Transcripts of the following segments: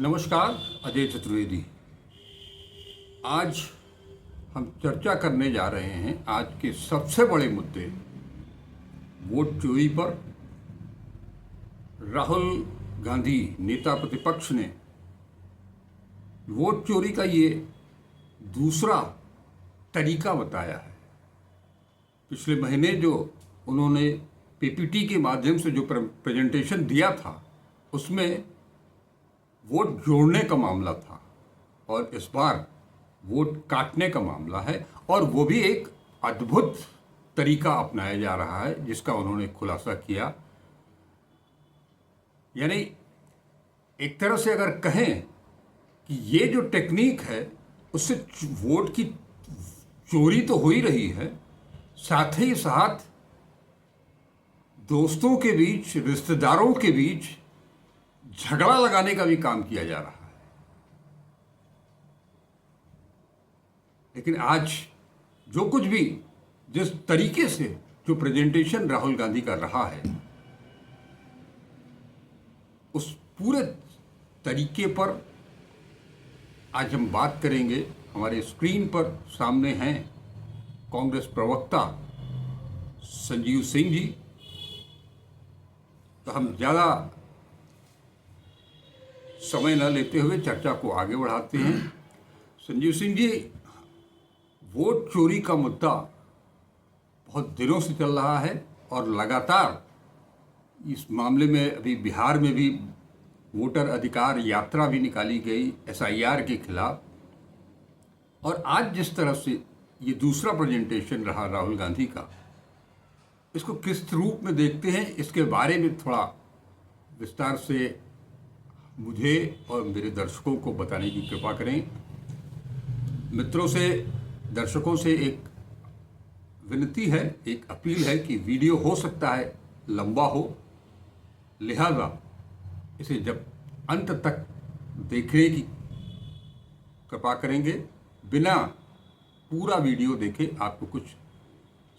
नमस्कार, अजय चतुर्वेदी। आज हम चर्चा करने जा रहे हैं आज के सबसे बड़े मुद्दे वोट चोरी पर। राहुल गांधी नेता प्रतिपक्ष ने वोट चोरी का ये दूसरा तरीका बताया है। पिछले महीने जो उन्होंने पीपीटी के माध्यम से जो प्रेजेंटेशन दिया था उसमें वोट जोड़ने का मामला था और इस बार वोट काटने का मामला है, और वो भी एक अद्भुत तरीका अपनाया जा रहा है जिसका उन्होंने खुलासा किया। यानी एक तरह से अगर कहें कि ये जो टेक्निक है उससे वोट की चोरी तो हो ही रही है, साथ ही साथ दोस्तों के बीच, रिश्तेदारों के बीच झगड़ा लगाने का भी काम किया जा रहा है। लेकिन आज जो कुछ भी, जिस तरीके से जो प्रेजेंटेशन राहुल गांधी का रहा है, उस पूरे तरीके पर आज हम बात करेंगे। हमारे स्क्रीन पर सामने हैं कांग्रेस प्रवक्ता संजीव सिंह जी। तो हम ज़्यादा समय न लेते हुए चर्चा को आगे बढ़ाते हैं। संजीव सिंह जी, वोट चोरी का मुद्दा बहुत दिनों से चल रहा है और लगातार इस मामले में अभी बिहार में भी वोटर अधिकार यात्रा भी निकाली गई एसआईआर के खिलाफ, और आज जिस तरह से ये दूसरा प्रेजेंटेशन रहा राहुल गांधी का, इसको किस रूप में देखते हैं, इसके बारे में थोड़ा विस्तार से मुझे और मेरे दर्शकों को बताने की कृपा करें। मित्रों से, दर्शकों से एक विनती है, एक अपील है कि वीडियो हो सकता है लंबा हो, लिहाजा इसे जब अंत तक देखने की कृपा करेंगे। बिना पूरा वीडियो देखे आपको कुछ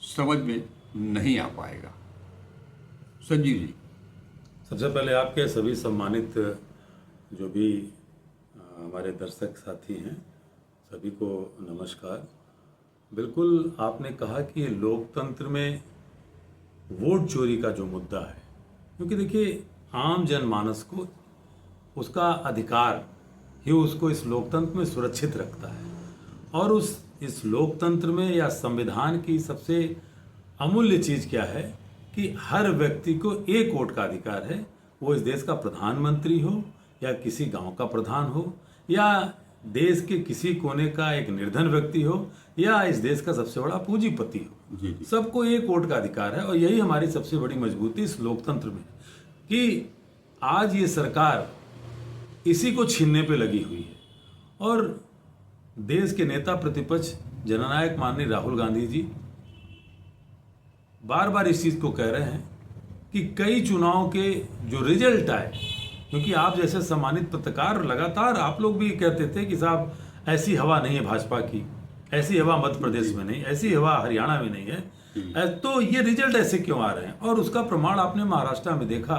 समझ में नहीं आ पाएगा। संजीव जी, सबसे पहले आपके सभी सम्मानित जो भी हमारे दर्शक साथी हैं, सभी को नमस्कार। बिल्कुल आपने कहा कि लोकतंत्र में वोट चोरी का जो मुद्दा है, क्योंकि देखिए आम जनमानस को उसका अधिकार ही उसको इस लोकतंत्र में सुरक्षित रखता है, और इस लोकतंत्र में या संविधान की सबसे अमूल्य चीज़ क्या है कि हर व्यक्ति को एक वोट का अधिकार है। वो इस देश का प्रधानमंत्री हो या किसी गांव का प्रधान हो या देश के किसी कोने का एक निर्धन व्यक्ति हो या इस देश का सबसे बड़ा पूंजीपति हो, सबको एक वोट का अधिकार है। और यही हमारी सबसे बड़ी मजबूती इस लोकतंत्र में कि आज ये सरकार इसी को छीनने पे लगी हुई है, और देश के नेता प्रतिपक्ष जननायक माननीय राहुल गांधी जी बार बार इस चीज़ को कह रहे हैं कि कई चुनाव के जो रिजल्ट आए, क्योंकि आप जैसे सम्मानित पत्रकार लगातार आप लोग भी कहते थे कि साहब ऐसी हवा नहीं है भाजपा की, ऐसी हवा मध्य प्रदेश में नहीं, ऐसी हवा हरियाणा में नहीं है, तो ये रिजल्ट ऐसे क्यों आ रहे हैं। और उसका प्रमाण आपने महाराष्ट्र में देखा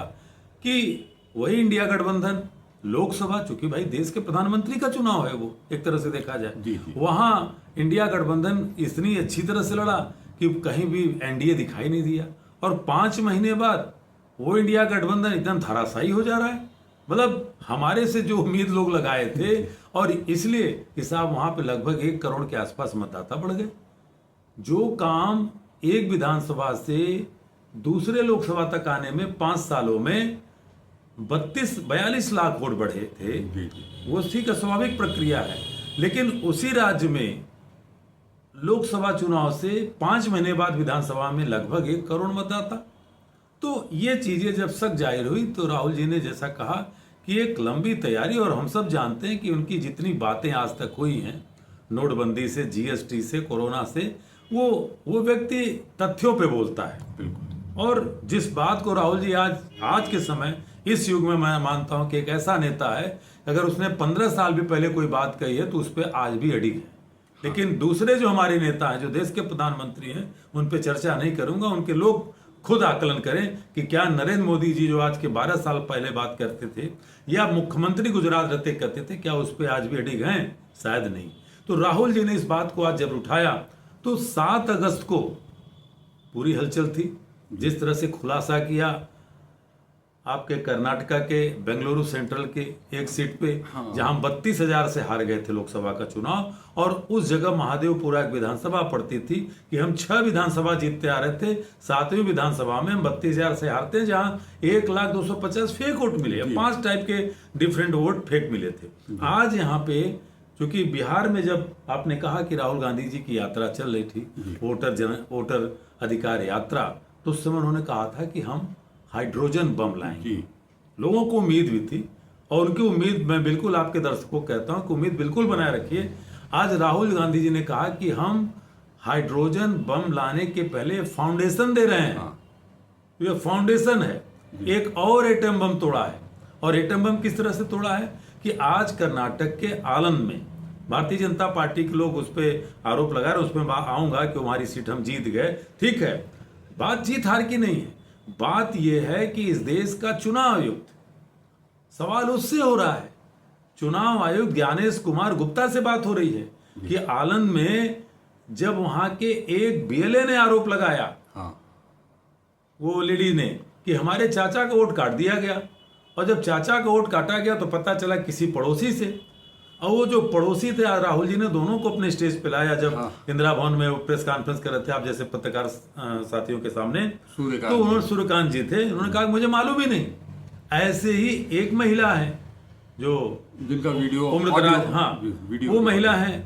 कि वही इंडिया गठबंधन लोकसभा, चूंकि भाई देश के प्रधानमंत्री का चुनाव है वो एक तरह से देखा जाए, वहां इंडिया गठबंधन इतनी अच्छी तरह से लड़ा कि कहीं भी एनडीए दिखाई नहीं दिया, और 5 महीने बाद वो इंडिया गठबंधन इतना धराशायी हो जा रहा है। मतलब हमारे से जो उम्मीद लोग लगाए थे, और इसलिए कि साहब वहां पे लगभग 1 करोड़ के आसपास मतदाता बढ़ गए। जो काम एक विधानसभा से दूसरे लोकसभा तक आने में 5 सालों में 42 लाख वोट बढ़े थे, वो ठीक है, स्वाभाविक प्रक्रिया है। लेकिन उसी राज्य में लोकसभा चुनाव से 5 महीने बाद विधानसभा में लगभग 1 करोड़ मतदाता। तो ये चीजें जब सच जाहिर हुई तो राहुल जी ने जैसा कहा कि एक लंबी तैयारी, और हम सब जानते हैं कि उनकी जितनी बातें आज तक हुई हैं, नोटबंदी से, जीएसटी से, कोरोना से, वो व्यक्ति तथ्यों पे बोलता है। और जिस बात को राहुल जी आज के समय इस युग में मैं मानता हूं कि एक ऐसा नेता है, अगर उसने 15 साल भी पहले कोई बात कही है तो उस पर आज भी अड़ी है। लेकिन दूसरे जो हमारे नेता हैं, जो देश के प्रधानमंत्री हैं, उन पे चर्चा नहीं करूंगा। उनके लोग खुद आकलन करें कि क्या नरेंद्र मोदी जी जो आज के 12 साल पहले बात करते थे या मुख्यमंत्री गुजरात रहते करते थे, क्या उस पर आज भी अडिग हैं? शायद नहीं। तो राहुल जी ने इस बात को आज जब उठाया तो 7 अगस्त को पूरी हलचल थी। जिस तरह से खुलासा किया आपके कर्नाटका के बेंगलुरु सेंट्रल के एक सीट पे, जहां 32,000 से हार गए थे लोकसभा का चुनाव, और उस जगह महादेवपुरा एक विधानसभा पड़ती थी कि हम 6 विधानसभा जीतते आ रहे थे, 7वीं विधानसभा में हम 32,000 से हारते हैं, जहां 1,250 फेक वोट मिले, 5 टाइप के डिफरेंट वोट फेक मिले थे। आज यहाँ पे क्योंकि बिहार में जब आपने कहा कि राहुल गांधी जी की यात्रा चल रही थी, वोटर अधिकार यात्रा, तो उस समय उन्होंने कहा था कि हम हाइड्रोजन बम लाएंगे। लोगों को उम्मीद भी थी, और उनकी उम्मीद मैं बिल्कुल आपके दर्शकों को कहता हूं कि उम्मीद बिल्कुल बनाए रखिए। आज राहुल गांधी जी ने कहा कि हम हाइड्रोजन बम लाने के पहले फाउंडेशन दे रहे हैं। ये फाउंडेशन है। एक और एटम बम तोड़ा है, और एटम बम किस तरह से तोड़ा है कि आज कर्नाटक के आलंद में भारतीय जनता पार्टी के लोग उस पर आरोप लगा रहे, उसमें आऊंगा कि हमारी सीट हम जीत गए। ठीक है, बात जीत हार की नहीं है, बात यह है कि इस देश का चुनाव आयुक्त, सवाल उससे हो रहा है, चुनाव आयुक्त ज्ञानेश कुमार गुप्ता से बात हो रही है कि आलंद में जब वहां के एक बीएलए ने आरोप लगाया, वो लेडी ने, कि हमारे चाचा का वोट काट दिया गया, और जब चाचा का वोट काटा गया तो पता चला किसी पड़ोसी से, और वो जो पड़ोसी थे राहुल जी ने दोनों को अपने स्टेज पे लाया जब इंदिरा भवन में वो प्रेस कॉन्फ्रेंस कर रहे थे आप जैसे पत्रकार साथियों के सामने, तो उन्होंने सूर्यकांत जी थे, उन्होंने कहा मुझे मालूम ही नहीं। ऐसे ही एक महिला है जो जिनका वीडियो उम्रदराज, वो महिला है,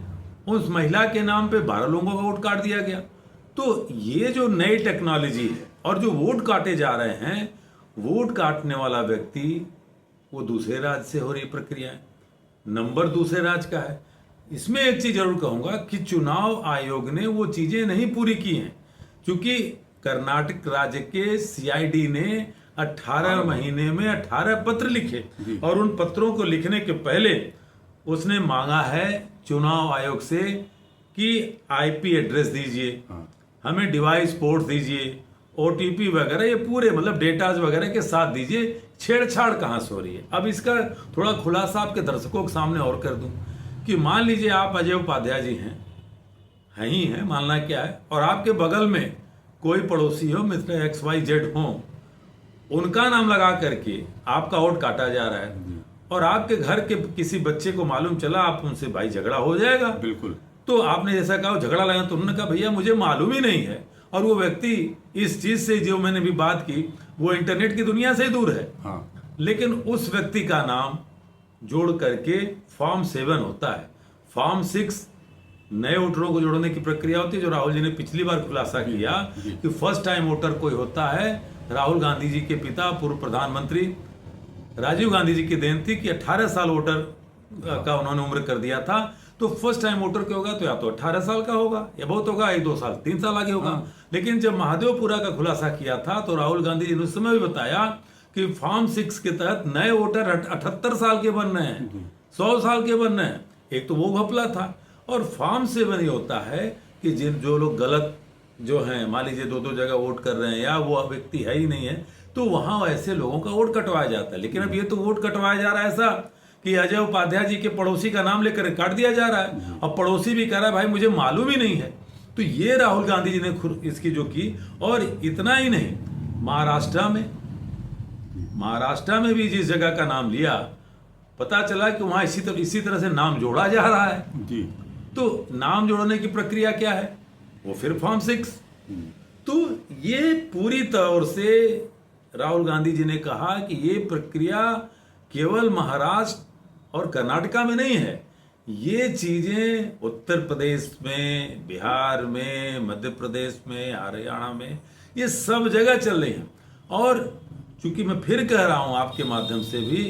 उस महिला के नाम पे 12 लोगों का वोट काट दिया गया। तो ये जो नई टेक्नोलॉजी है, और जो वोट काटे जा रहे हैं, वोट काटने वाला व्यक्ति वो दूसरे राज्य से हो रही प्रक्रिया है, नंबर दूसरे राज्य का है। इसमें एक चीज जरूर कहूंगा कि चुनाव आयोग ने वो चीजें नहीं पूरी की हैं, क्योंकि कर्नाटक राज्य के सीआईडी ने 18 महीने में 18 पत्र लिखे, और उन पत्रों को लिखने के पहले उसने मांगा है चुनाव आयोग से कि आईपी एड्रेस दीजिए, हमें डिवाइस पोर्ट दीजिए, ओटीपी वगैरह, ये पूरे मतलब डेटाज वगैरह के साथ दीजिए। छेड़छाड़ कहाँ से हो रही है? अब इसका थोड़ा खुलासा आपके दर्शकों के सामने और कर दूं कि मान लीजिए आप अजय उपाध्याय जी हैं ही हैं, मानना क्या है, और आपके बगल में कोई पड़ोसी हो, मिस्टर XYZ हो, उनका नाम लगा करके आपका वोट काटा जा रहा है, और आपके घर के किसी बच्चे को मालूम चला, आप उनसे भाई झगड़ा हो जाएगा। बिल्कुल। तो आपने जैसा कहा झगड़ा लगा, तो उन्होंने कहा भैया मुझे मालूम ही नहीं है, और वो व्यक्ति इस चीज से जो मैंने भी बात की वो इंटरनेट की दुनिया से ही दूर है, लेकिन उस व्यक्ति का नाम जोड़ करके फॉर्म 7 होता है। फॉर्म 6 नए वोटरों को जोड़ने की प्रक्रिया होती है, जो राहुल जी ने पिछली बार खुलासा किया कि फर्स्ट टाइम वोटर कोई होता है। राहुल गांधी जी के पिता पूर्व प्रधानमंत्री राजीव गांधी जी की देन थी कि 18 साल वोटर का उन्होंने उम्र कर दिया था। तो फर्स्ट टाइम वोटर क्या होगा, तो या तो 18 साल का होगा, या बहुत होगा 1-2 साल 3 साल आगे होगा। लेकिन जब महादेवपुरा का खुलासा किया था तो राहुल गांधी जी ने उस समय भी बताया कि फॉर्म 6 के तहत नए वोटर 78 साल के बन रहे हैं, 100 साल के बन रहे हैं। एक तो वो घपला था, और फॉर्म 7 ये होता है कि जो लोग गलत जो हैं, मान लीजिए 2-2 जगह वोट कर रहे हैं, या वो व्यक्ति है ही नहीं है, तो वहां ऐसे लोगों का वोट कटवाया जाता है। लेकिन अब ये तो वोट कटवाया जा रहा है ऐसा कि अजय उपाध्याय जी के पड़ोसी का नाम लेकर काट दिया जा रहा है, और पड़ोसी भी कह रहा है भाई मुझे मालूम ही नहीं है। तो ये राहुल गांधी जी ने इसकी जो की, और इतना ही नहीं, महाराष्ट्र में भी जिस जगह का नाम लिया, पता चला कि वहां इसी तरह से नाम जोड़ा जा रहा है जी। तो नाम जोड़ने की प्रक्रिया क्या है, वो फिर फॉर्म 6। तो ये पूरी तौर से राहुल गांधी जी ने कहा कि ये प्रक्रिया केवल महाराष्ट्र और कर्नाटका में नहीं है, ये चीजें उत्तर प्रदेश में, बिहार में, मध्य प्रदेश में, हरियाणा में, ये सब जगह चल रही हैं। और चूंकि मैं फिर कह रहा हूं आपके माध्यम से भी,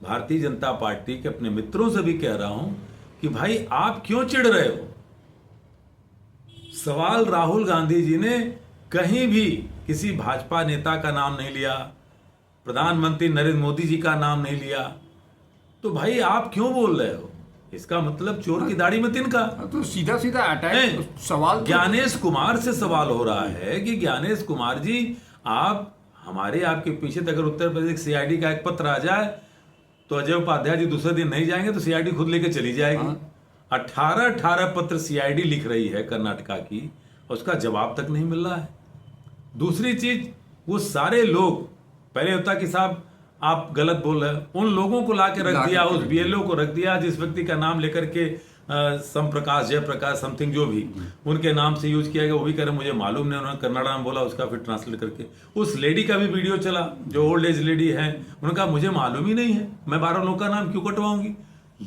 भारतीय जनता पार्टी के अपने मित्रों से भी कह रहा हूं कि भाई आप क्यों चिढ़ रहे हो। सवाल राहुल गांधी जी ने कहीं भी किसी भाजपा नेता का नाम नहीं लिया, प्रधानमंत्री नरेंद्र मोदी जी का नाम नहीं लिया, तो भाई आप क्यों बोल रहे हो? इसका मतलब चोर की दाढ़ी में तिनका। तो सीधा सीधा अटैक सवाल ज्ञानेश कुमार से सवाल हो रहा है कि ज्ञानेश कुमार जी आप हमारे आपके पीछे तो अगर उत्तर प्रदेश सीआईडी का एक पत्र आ जाए तो अजय उपाध्याय जी दूसरे दिन नहीं जाएंगे तो सीआईडी खुद लेके चली जाएगी। 18 पत्र सीआईडी लिख रही है कर्नाटका की, उसका जवाब तक नहीं मिल रहा है। दूसरी चीज, वो सारे लोग, पहले होता कि साहब आप गलत बोल रहे हैं, उन लोगों को ला के रख दिया, उस बीएलओ को रख दिया जिस व्यक्ति का नाम लेकर के सम प्रकाश, जयप्रकाश, समथिंग जो भी उनके नाम से यूज किया गया, वो भी कह रहे मुझे मालूम नहीं, उन्होंने कन्नड़ा में बोला, उसका फिर ट्रांसलेट करके उस लेडी का भी वीडियो चला जो ओल्ड एज लेडी है, उनका मुझे मालूम ही नहीं है, मैं 12 लोगों का नाम क्यों कटवाऊंगी।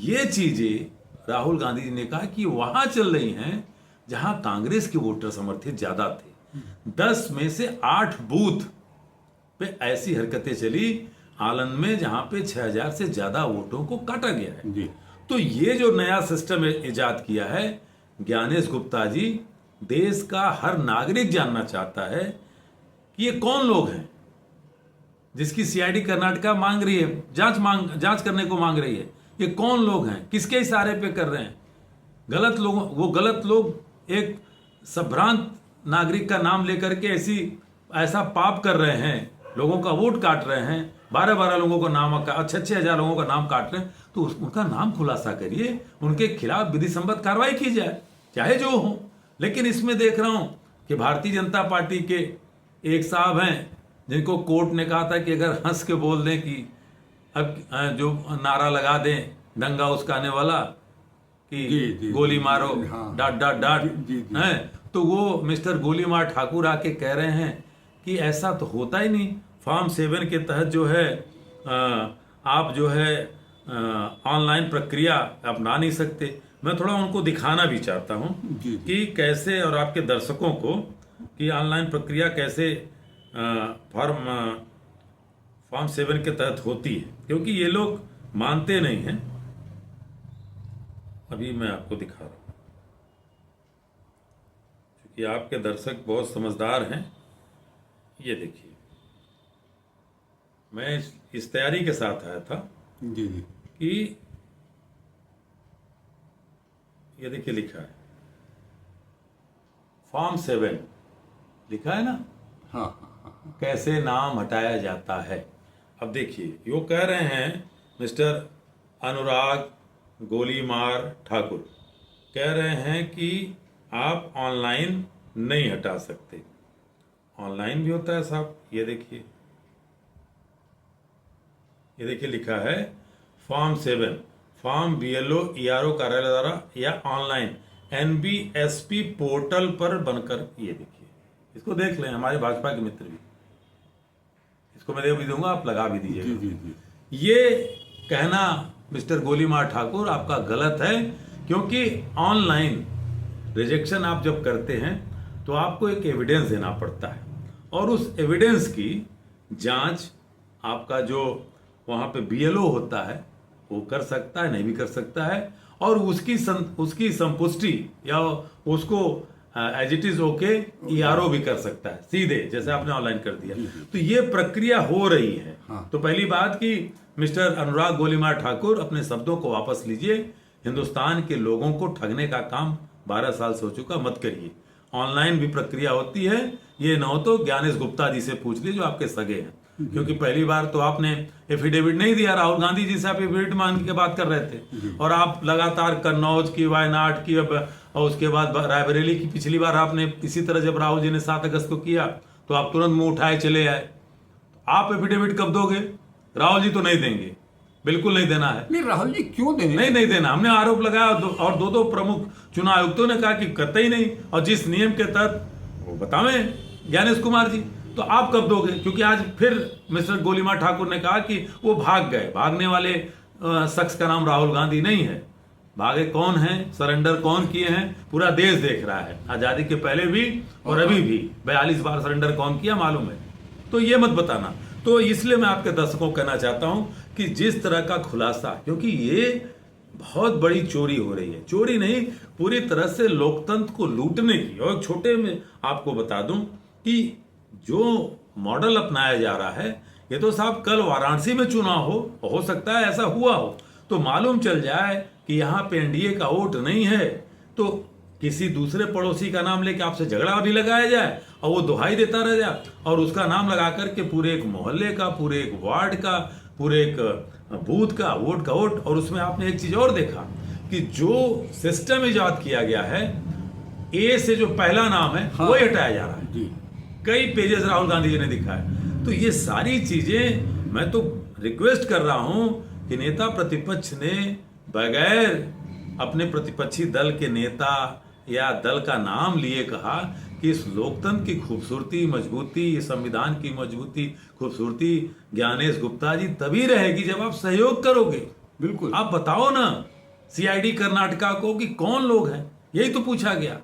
ये चीजें राहुल गांधी जी ने कहा कि वहां चल रही हैं जहां कांग्रेस के वोटर समर्थित ज्यादा थे। 10 में से 8 बूथ पे ऐसी हरकतें चली आनंद में जहां पे 6000 से ज्यादा वोटों को काटा गया है जी। तो ये जो नया सिस्टम इजाद किया है ज्ञानेश गुप्ता जी, देश का हर नागरिक जानना चाहता है कि ये कौन लोग हैं जिसकी सीआईडी कर्नाटका मांग रही है, जांच करने को मांग रही है। ये कौन लोग हैं, किसके इशारे पे कर रहे हैं। गलत लोगों, वो गलत लोग एक संभ्रांत नागरिक का नाम लेकर के ऐसा पाप कर रहे हैं, लोगों का वोट काट रहे हैं, 12 लोगों का नाम, 6,000 लोगों का नाम काट रहे हैं, तो उनका नाम खुलासा करिए, उनके खिलाफ विधि सम्मत कार्रवाई की जाए, चाहे जो हो। लेकिन इसमें देख रहा हूं कि भारतीय जनता पार्टी के एक साहब हैं जिनको कोर्ट ने कहा था कि अगर हंस के बोल दें कि अब जो नारा लगा दें दंगा उसकाने वाला कि जी, गोली मारो, हाँ, डाट जी, हैं, तो वो मिस्टर गोलीमार ठाकुर आके कह रहे हैं कि ऐसा तो होता ही नहीं। फॉर्म 7 के तहत जो है आप जो है ऑनलाइन प्रक्रिया अपना नहीं सकते। मैं थोड़ा उनको दिखाना भी चाहता हूं कि कैसे, और आपके दर्शकों को, कि ऑनलाइन प्रक्रिया कैसे फॉर्म 7 के तहत होती है, क्योंकि ये लोग मानते नहीं हैं। अभी मैं आपको दिखा रहा हूं क्योंकि आपके दर्शक बहुत समझदार हैं। ये देखिए, मैं इस तैयारी के साथ आया था जी जी कि ये देखिए लिखा है फॉर्म 7 लिखा है ना, हाँ, कैसे नाम हटाया जाता है। अब देखिए, यो कह रहे हैं मिस्टर अनुराग गोलीमार ठाकुर कह रहे हैं कि आप ऑनलाइन नहीं हटा सकते। ऑनलाइन भी होता है साहब, ये देखिए लिखा है फॉर्म 7 फॉर्म बीएलओ ईआरओ कार्यालय द्वारा या ऑनलाइन एनबीएसपी पोर्टल पर बनकर। ये देखिए, इसको देख लें, हमारे भाजपा के मित्र भी, इसको मैं दे भी दूंगा, आप लगा भी दीजिएगा। जी जी जी। ये कहना मिस्टर गोलीमार ठाकुर आपका गलत है, क्योंकि ऑनलाइन रिजेक्शन आप जब करते हैं तो आपको एक एविडेंस देना पड़ता है, और उस एविडेंस की जांच आपका जो वहां पे बीएलओ होता है वो कर सकता है, नहीं भी कर सकता है, और उसकी संपुष्टि या उसको as it is okay ERO भी कर सकता है सीधे, जैसे आपने ऑनलाइन कर दिया। तो ये प्रक्रिया हो रही है। तो पहली बात कि मिस्टर अनुराग गोलीमार ठाकुर अपने शब्दों को वापस लीजिए। हिंदुस्तान के लोगों को ठगने का काम 12 साल से हो चुका, मत करिए। ऑनलाइन भी प्रक्रिया होती है, ये न हो तो ज्ञानेश गुप्ता जी से पूछ लीजिए जो आपके सगे हैं, क्योंकि पहली बार तो आपने एफिडेविट नहीं दिया, राहुल गांधी जी से आप एफिडेविट मांग के बात कर रहे थे, और आप लगातार कन्नौज की, वायनाड की, अब और उसके बाद रायबरेली की पिछली बार आपने इसी तरह जब राहुल जी ने 7 अगस्त को किया तो आप तुरंत मुंह उठाए चले आए। आप एफिडेविट कब दोगे? राहुल जी तो नहीं देंगे, बिल्कुल नहीं देना है। नहीं, राहुल जी क्यों देंगे? नहीं देना। हमने आरोप लगाया और दो प्रमुख चुनाव आयुक्तों ने कहा कि करते ही नहीं, और जिस नियम के तहत वो बतावें ज्ञानेश कुमार जी, तो आप कब दोगे? क्योंकि आज फिर मिस्टर गोलीमार ठाकुर ने कहा कि वो भाग गए। भागने वाले शख्स का नाम राहुल गांधी नहीं है। भागे कौन है, सरेंडर कौन किए हैं, पूरा देश देख रहा है। आजादी के पहले भी और अभी भी 42 बार सरेंडर कौन किया मालूम है। तो ये मत बताना। तो इसलिए मैं आपके दर्शकों को कहना चाहता हूं कि जिस तरह का खुलासा, क्योंकि ये बहुत बड़ी चोरी हो रही है, चोरी नहीं, पूरी तरह से लोकतंत्र को लूटने की। और छोटे में आपको बता दूं कि जो मॉडल अपनाया जा रहा है, ये तो साहब कल वाराणसी में चुनाव हो सकता है ऐसा हुआ हो, तो मालूम चल जाए कि यहाँ पे एनडीए का वोट नहीं है, तो किसी दूसरे पड़ोसी का नाम लेके आपसे झगड़ा भी लगाया जाए और वो दुहाई देता रह जाए और उसका नाम लगा करके पूरे एक मोहल्ले का, पूरे एक वार्ड का, पूरे एक बूथ का वोट, और उसमें आपने एक चीज और देखा कि जो सिस्टम इजाद किया गया है, ए से जो पहला नाम है हाँ, वही हटाया जा रहा है। जी, कई पेजेस राहुल गांधी जी ने दिखाया। तो ये सारी चीजें मैं तो रिक्वेस्ट कर रहा हूं कि नेता प्रतिपक्ष ने बगैर अपने प्रतिपक्षी दल के नेता या दल का नाम लिए कहा कि इस लोकतंत्र की खूबसूरती, मजबूती, ये संविधान की मजबूती, खूबसूरती ज्ञानेश गुप्ता जी तभी रहेगी जब आप सहयोग करोगे। बिल्कुल। आप बताओ ना सीआईडी कर्नाटका को कि कौन लोग हैं, यही तो पूछा गया।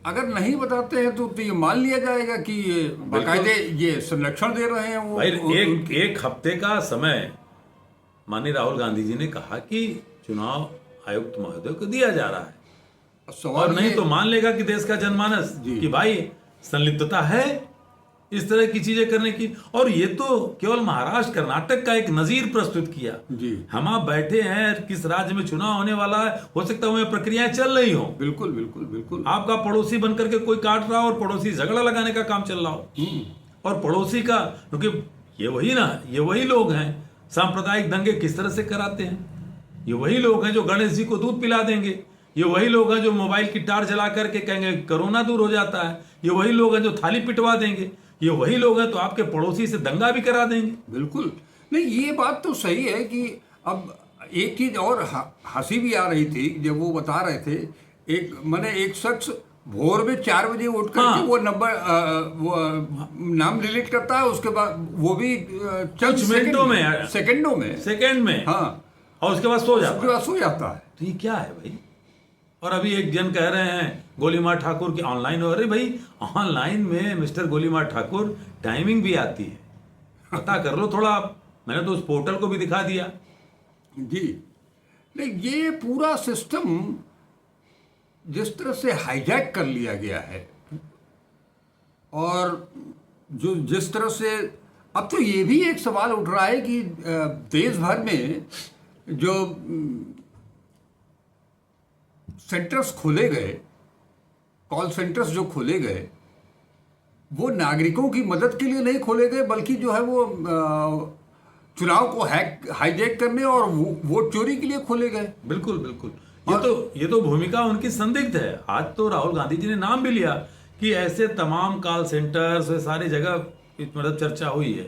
अगर नहीं बताते हैं तो ये मान लिया जाएगा कि ये बाकायदे ये संरक्षण दे रहे हैं वो। भाई एक हफ्ते का समय माननीय राहुल गांधी जी ने कहा कि चुनाव आयुक्त महोदय को दिया जा रहा है, और नहीं तो मान लेगा कि देश का जनमानस कि भाई संलिप्तता है इस तरह की चीजें करने की। और ये तो केवल महाराष्ट्र कर्नाटक का एक नजीर प्रस्तुत किया। जी, हम आप बैठे हैं, किस राज्य में चुनाव होने वाला है, हो सकता है वह प्रक्रियाएं चल रही हो, बिल्कुल बिल्कुल बिल्कुल। आपका पड़ोसी बन करके कोई काट रहा हो और पड़ोसी झगड़ा लगाने का काम चल रहा हो, और पड़ोसी का, क्योंकि ये वही लोग हैं सांप्रदायिक दंगे किस तरह से कराते हैं, ये वही लोग हैं जो गणेश जी को दूध पिला देंगे, ये वही लोग हैं जो मोबाइल की टार जला करके कहेंगे कोरोना दूर हो जाता है, ये वही लोग हैं जो थाली पिटवा देंगे, ये वही लोग हैं तो आपके पड़ोसी से दंगा भी करा देंगे। बिल्कुल नहीं, ये बात तो सही है कि अब एक चीज और हंसी भी आ रही थी जब वो बता रहे थे, एक शख्स भोर में 4 बजे उठ करके वो नंबर वो नाम डिलीट करता है, उसके बाद वो भी चंद सेकंडों में हाँ, और उसके बाद सो जाता है। तो ये क्या है भाई? और अभी एक जन कह रहे हैं गोलीमार ठाकुर की ऑनलाइन, अरे भाई ऑनलाइन में मिस्टर गोलीमार ठाकुर टाइमिंग भी आती है, पता कर लो थोड़ा आप। मैंने तो उस पोर्टल को भी दिखा दिया। जी नहीं, ये पूरा सिस्टम जिस तरह से हाईजैक कर लिया गया है, और जो जिस तरह से अब तो ये भी एक सवाल उठ रहा है कि देश भर में जो सेंटर्स खोले गए, कॉल सेंटर्स जो खोले गए, वो नागरिकों की मदद के लिए नहीं खोले गए, बल्कि जो है वो चुनाव को हाईजैक करने और वोट चोरी के लिए खोले गए। बिल्कुल बिल्कुल, ये तो भूमिका उनकी संदिग्ध है। आज तो राहुल गांधी जी ने नाम भी लिया कि ऐसे तमाम कॉल सेंटर्स सारी जगह मतलब चर्चा हुई है।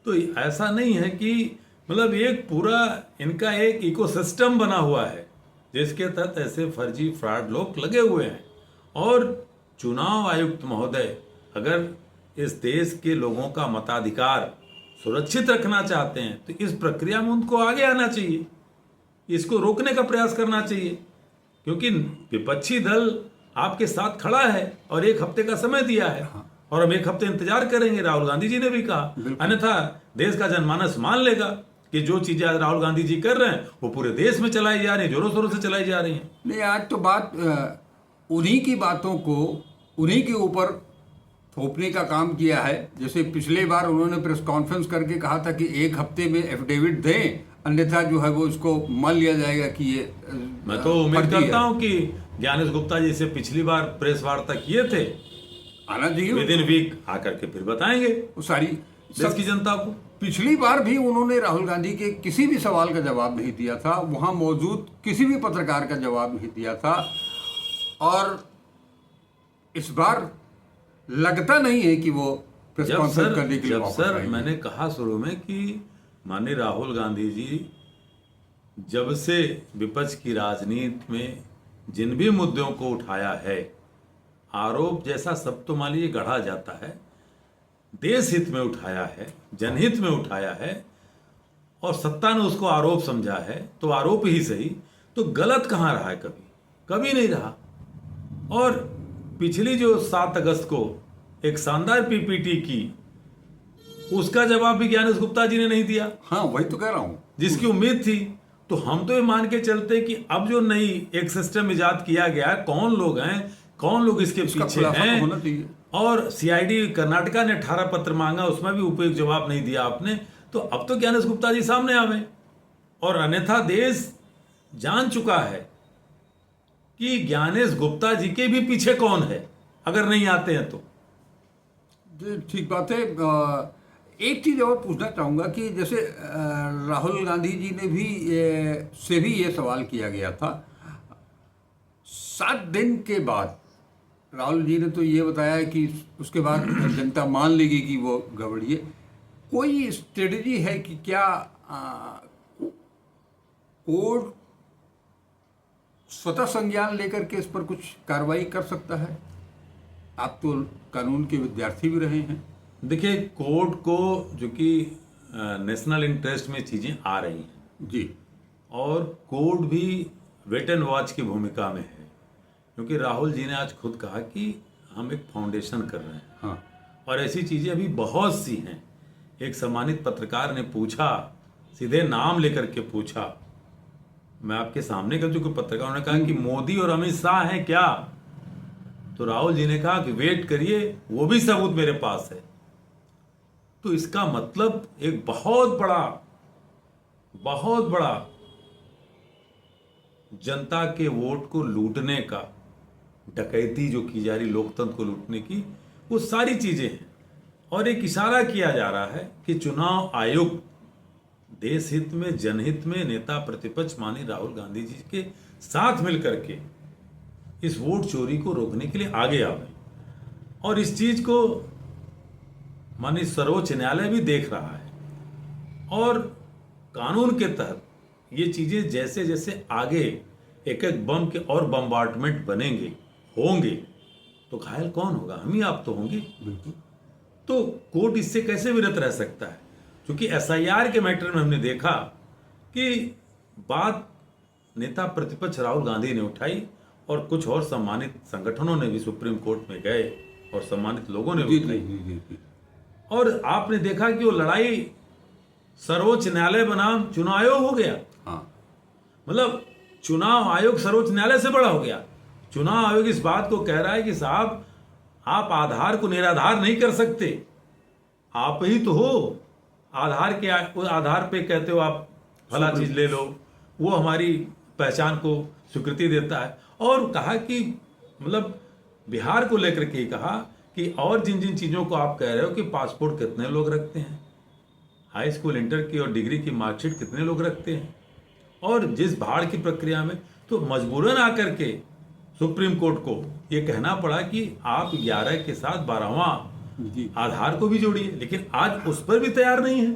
तो ऐसा नहीं है कि मतलब एक पूरा इनका एक इकोसिस्टम बना हुआ है जिसके तहत ऐसे फर्जी फ्रॉड लोग लगे हुए हैं। और चुनाव आयुक्त महोदय अगर इस देश के लोगों का मताधिकार सुरक्षित रखना चाहते हैं तो इस प्रक्रिया में उनको आगे आना चाहिए, इसको रोकने का प्रयास करना चाहिए, क्योंकि विपक्षी दल आपके साथ खड़ा है और 1 हफ्ते का समय दिया है। और हम 1 हफ्ते इंतजार करेंगे, राहुल गांधी जी ने भी कहा, अन्यथा देश का जनमानस मान लेगा कि जो चीजें आज राहुल गांधी जी कर रहे हैं वो पूरे देश में चलाई जा रही है, जोरों शोरों से चलाई जा रही हैं। नहीं, आज तो बात उन्हीं की बातों को उन्हीं के ऊपर थोपने का काम किया है। जैसे पिछले बार उन्होंने प्रेस कॉन्फ्रेंस करके कहा था कि 1 हफ्ते में एफिडेविट दें, अन्यथा जो है वो इसको मान लिया जाएगा कि ये मैं तो उम्मीद करता हूं कि ज्ञानेश गुप्ता जी से पिछली बार प्रेस वार्ता किए थे, आना चाहिए विद इन वीक आकर के फिर बताएंगे वो सारी देश की जनता को। पिछली बार भी उन्होंने राहुल गांधी के किसी भी सवाल का जवाब नहीं दिया था, वहां मौजूद किसी भी पत्रकार का जवाब नहीं दिया था, और इस बार लगता नहीं है कि वो प्रेस कॉन्फ्रेंस करने के लिए वापस आएंगे। मैंने कहा शुरू में कि माननीय राहुल गांधी जी जब से विपक्ष की राजनीति में जिन भी मुद्दों को उठाया है, आरोप जैसा सब तो मान लीजिए गढ़ा जाता है, देश हित में उठाया है, जनहित में उठाया है, और सत्ता ने उसको आरोप समझा है तो आरोप ही सही, तो गलत कहाँ रहा है? कभी नहीं रहा। और पिछली जो 7 अगस्त को एक शानदार पीपीटी की, उसका जवाब भी ज्ञानेश गुप्ता जी ने नहीं दिया। हाँ, वही तो कह रहा हूं, जिसकी उम्मीद थी। तो हम तो ये मान के चलते कि अब जो नई एक सिस्टम इजाद किया गया है, कौन लोग हैं, कौन लोग इसके पीछे हैं, होना चाहिए। और सीआईडी कर्नाटका ने 18 पत्र मांगा, उसमें भी उपयुक्त जवाब नहीं दिया आपने। तो अब तो ज्ञानेश गुप्ता जी सामने आवे, और अन्यथा देश जान चुका है कि ज्ञानेश गुप्ता जी के भी पीछे कौन है अगर नहीं आते हैं तो। जी, ठीक बात है। एक चीज़ और पूछना चाहूँगा कि जैसे राहुल गांधी जी ने भी से भी ये सवाल किया गया था 7 दिन के बाद। राहुल जी ने तो ये बताया कि उसके बाद जनता मान लेगी कि वो गड़बड़ी है। कोई स्ट्रेटजी है कि क्या कोर्ट स्वतः संज्ञान लेकर के इस पर कुछ कार्रवाई कर सकता है? आप तो कानून के विद्यार्थी भी रहे हैं। देखिए, कोर्ट को जो कि नेशनल इंटरेस्ट में चीज़ें आ रही हैं जी, और कोर्ट भी वेट एंड वॉच की भूमिका में है, क्योंकि राहुल जी ने आज खुद कहा कि हम एक फाउंडेशन कर रहे हैं। हाँ, और ऐसी चीज़ें अभी बहुत सी हैं। एक सम्मानित पत्रकार ने पूछा, सीधे नाम लेकर के पूछा, मैं आपके सामने कर चुके पत्रकार, उन्होंने कहा कि मोदी और अमित शाह हैं क्या? तो राहुल जी ने कहा कि वेट करिए, वो भी सबूत मेरे पास है। तो इसका मतलब एक बहुत बड़ा जनता के वोट को लूटने का, डकैती जो की जा रही लोकतंत्र को लूटने की, वो सारी चीजें हैं। और एक इशारा किया जा रहा है कि चुनाव आयोग देश हित में, जनहित में नेता प्रतिपक्ष माननीय राहुल गांधी जी के साथ मिलकर के इस वोट चोरी को रोकने के लिए आगे आवे। और इस चीज को माननीय सर्वोच्च न्यायालय भी देख रहा है। और कानून के तहत ये चीजें जैसे जैसे आगे एक एक बम के और बम्बार्टमेंट बनेंगे, होंगे, तो घायल कौन होगा? हम ही आप तो होंगे। बिल्कुल। तो कोर्ट इससे कैसे विरत रह सकता है? क्योंकि एसआईआर के मैटर में हमने देखा कि बात नेता प्रतिपक्ष राहुल गांधी ने उठाई और कुछ और सम्मानित संगठनों ने भी सुप्रीम कोर्ट में गए और सम्मानित लोगों ने भी उठाई। जी। और आपने देखा कि वो लड़ाई सर्वोच्च न्यायालय बनाम चुनाव आयोग हो गया। हाँ, मतलब चुनाव आयोग सर्वोच्च न्यायालय से बड़ा हो गया। चुनाव आयोग इस बात को कह रहा है कि साहब, आप आधार को निराधार नहीं कर सकते, आप ही तो हो आधार के आधार पे कहते हो आप फला चीज ले लो, वो हमारी पहचान को स्वीकृति देता है। और कहा कि मतलब बिहार को लेकर के कहा कि और जिन जिन चीजों को आप कह रहे हो कि पासपोर्ट कितने लोग रखते हैं, हाई स्कूल इंटर की और डिग्री की मार्कशीट कितने लोग रखते हैं, और जिस भाड़ की प्रक्रिया में, तो मजबूरन आकर के सुप्रीम कोर्ट को ये कहना पड़ा कि आप 11 के साथ 12वां जी। आधार को भी जोड़िए। लेकिन आज उस पर भी तैयार नहीं है।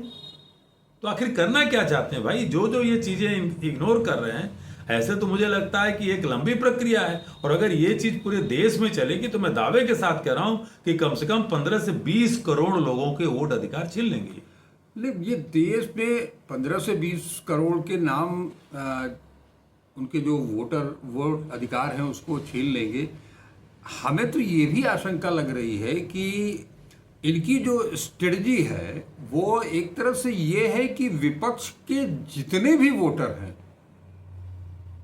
तो आखिर करना क्या चाहते हैं भाई? जो ये चीजें इग्नोर कर रहे हैं, ऐसे तो मुझे लगता है कि एक लंबी प्रक्रिया है। और अगर ये चीज पूरे देश में चलेगी तो मैं दावे के साथ कह रहा हूं कि कम से कम 15 से 20 करोड़ लोगों के वोट अधिकार छीन लेंगे। लेकिन ये देश में 15 से 20 करोड़ के नाम उनके जो वोट अधिकार हैं उसको छीन लेंगे। हमें तो ये भी आशंका लग रही है कि इनकी जो स्ट्रेटजी है वो एक तरफ से ये है कि विपक्ष के जितने भी वोटर हैं,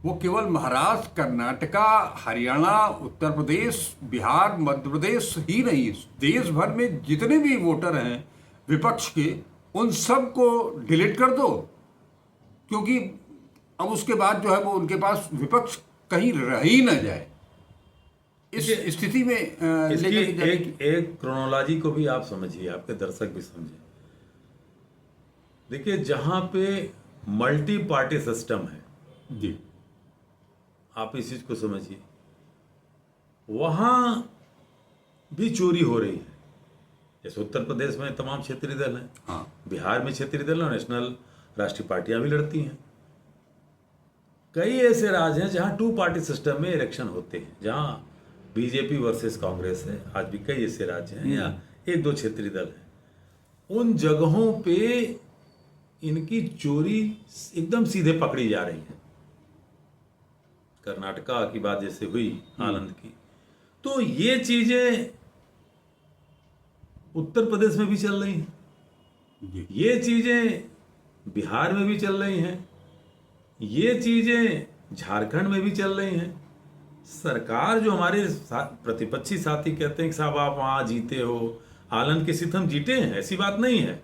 वो केवल महाराष्ट्र, कर्नाटका, हरियाणा, उत्तर प्रदेश, बिहार, मध्य प्रदेश ही नहीं, देश भर में जितने भी वोटर हैं विपक्ष के, उन सब को डिलीट कर दो। क्योंकि अब उसके बाद जो है वो उनके पास विपक्ष कहीं रह ही न जाए। इस स्थिति में इसकी एक क्रोनोलॉजी को भी आप समझिए, आपके दर्शक भी समझे। देखिए, जहां पे मल्टी पार्टी सिस्टम है जी, आप इस चीज को समझिए, वहां भी चोरी हो रही है। जैसे उत्तर प्रदेश में तमाम क्षेत्रीय दल हैं, हाँ, बिहार में क्षेत्रीय दल और नेशनल राष्ट्रीय पार्टियां भी लड़ती हैं। कई ऐसे राज्य हैं जहां 2 पार्टी सिस्टम में इलेक्शन होते हैं, जहां बीजेपी वर्सेस कांग्रेस है। आज भी कई ऐसे राज्य हैं या 1-2 क्षेत्रीय दल हैं। उन जगहों पे इनकी चोरी एकदम सीधे पकड़ी जा रही है। कर्नाटका की बात जैसे हुई, आनंद की, तो ये चीजें उत्तर प्रदेश में भी चल रही हैं, जी, ये चीजें बिहार में भी चल रही हैं, ये चीजें झारखंड में भी चल रही हैं। सरकार जो हमारे प्रतिपक्षी साथी कहते हैं कि साहब आप वहां जीते हो, आनंद के सिर्फ हम जीते हैं, ऐसी बात नहीं है।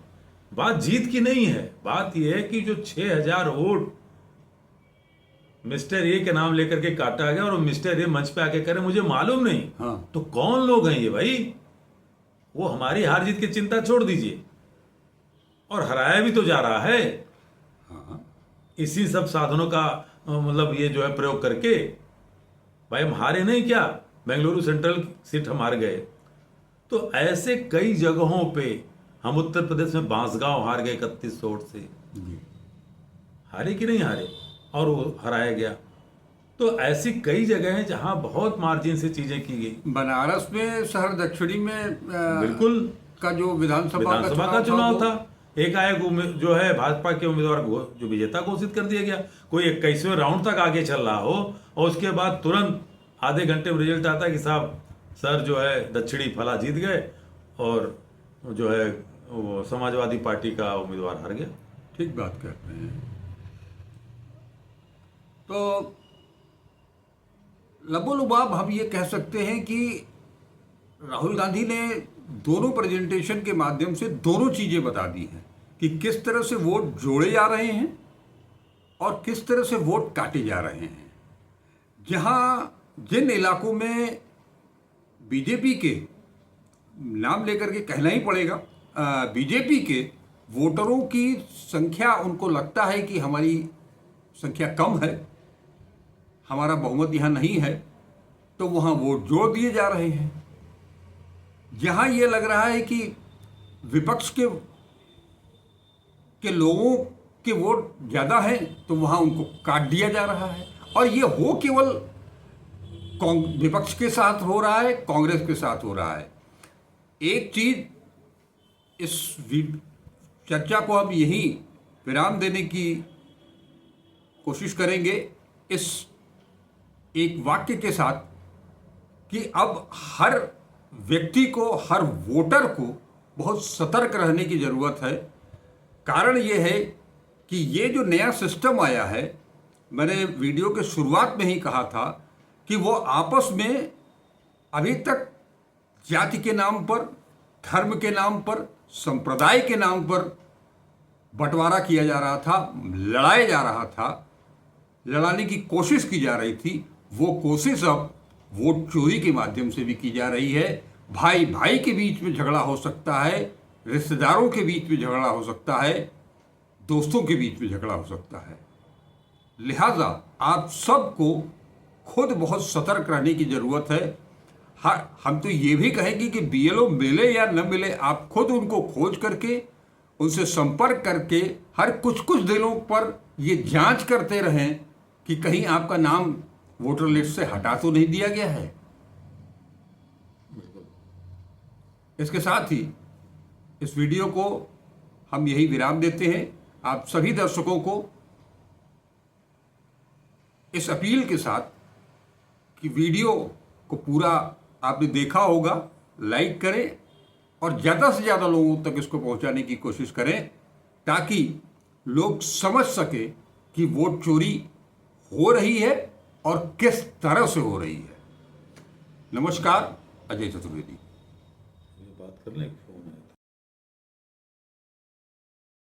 बात जीत की नहीं है, बात यह है कि जो 6000 वोट मिस्टर ए के नाम लेकर के काटा गया और मिस्टर ए मंच पे आके कह रहे मुझे मालूम नहीं। हाँ। तो कौन लोग हैं ये भाई? वो हमारी हार जीत की चिंता छोड़ दीजिए, और हराया भी तो जा रहा है हाँ। इसी सब साधनों का मतलब ये जो है प्रयोग करके। भाई हम हारे नहीं क्या? बेंगलुरु सेंट्रल सीट हम हार गए। तो ऐसे कई जगहों पे हम उत्तर प्रदेश में बांसगांव हार गए 31 वोट से। जी। हारे कि नहीं हारे? और वो हराया गया। तो ऐसी कई जगह हैं जहां बहुत मार्जिन से चीजें की गई। बनारस में शहर दक्षिणी में बिल्कुल का जो विधानसभा का चुनाव था, एकाएक जो है भाजपा के उम्मीदवार जो विजेता घोषित कर दिया गया। कोई 21वें राउंड तक आगे चल रहा हो और उसके बाद तुरंत आधे घंटे में रिजल्ट आता है कि साहब सर जो है दक्षिणी फला जीत गए और जो है वो समाजवादी पार्टी का उम्मीदवार हार गया। ठीक बात कहते हैं। तो लबोलुबाब हम ये कह सकते हैं कि राहुल गांधी ने दोनों प्रेजेंटेशन के माध्यम से दोनों चीजें बता दी हैं कि किस तरह से वोट जोड़े जा रहे हैं और किस तरह से वोट काटे जा रहे हैं। जहां जिन इलाकों में बीजेपी के नाम लेकर के कहना ही पड़ेगा, बीजेपी के वोटरों की संख्या, उनको लगता है कि हमारी संख्या कम है, हमारा बहुमत यहाँ नहीं है, तो वहाँ वोट जोड़ दिए जा रहे हैं। जहाँ ये लग रहा है कि विपक्ष के लोगों के वोट ज़्यादा हैं, तो वहाँ उनको काट दिया जा रहा है। और ये हो केवल विपक्ष के साथ हो रहा है, कांग्रेस के साथ हो रहा है। एक चीज इस चर्चा को अब यहीं विराम देने की कोशिश करेंगे इस एक वाक्य के साथ कि अब हर व्यक्ति को, हर वोटर को बहुत सतर्क रहने की ज़रूरत है। कारण ये है कि ये जो नया सिस्टम आया है, मैंने वीडियो के शुरुआत में ही कहा था कि वो आपस में अभी तक जाति के नाम पर, धर्म के नाम पर, संप्रदाय के नाम पर बंटवारा किया जा रहा था, लड़ाया जा रहा था, लड़ाने की कोशिश की जा रही थी। वो कोशिश अब वोट चोरी के माध्यम से भी की जा रही है। भाई भाई के बीच में झगड़ा हो सकता है, रिश्तेदारों के बीच में झगड़ा हो सकता है, दोस्तों के बीच में झगड़ा हो सकता है। लिहाजा आप सबको खुद बहुत सतर्क रहने की ज़रूरत है। हम तो ये भी कहेंगे कि बीएलओ मिले या न मिले, आप खुद उनको खोज करके, उनसे संपर्क करके हर कुछ दिनों पर ये जांच करते रहें कि कहीं आपका नाम वोटर लिस्ट से हटा तो नहीं दिया गया है। इसके साथ ही इस वीडियो को हम यही विराम देते हैं। आप सभी दर्शकों को इस अपील के साथ कि वीडियो को पूरा आपने देखा होगा, लाइक करें और ज़्यादा से ज़्यादा लोगों तक इसको पहुंचाने की कोशिश करें ताकि लोग समझ सके कि वोट चोरी हो रही है और किस तरह से हो रही है। नमस्कार, अजय चतुर्वेदी। बात कर लें।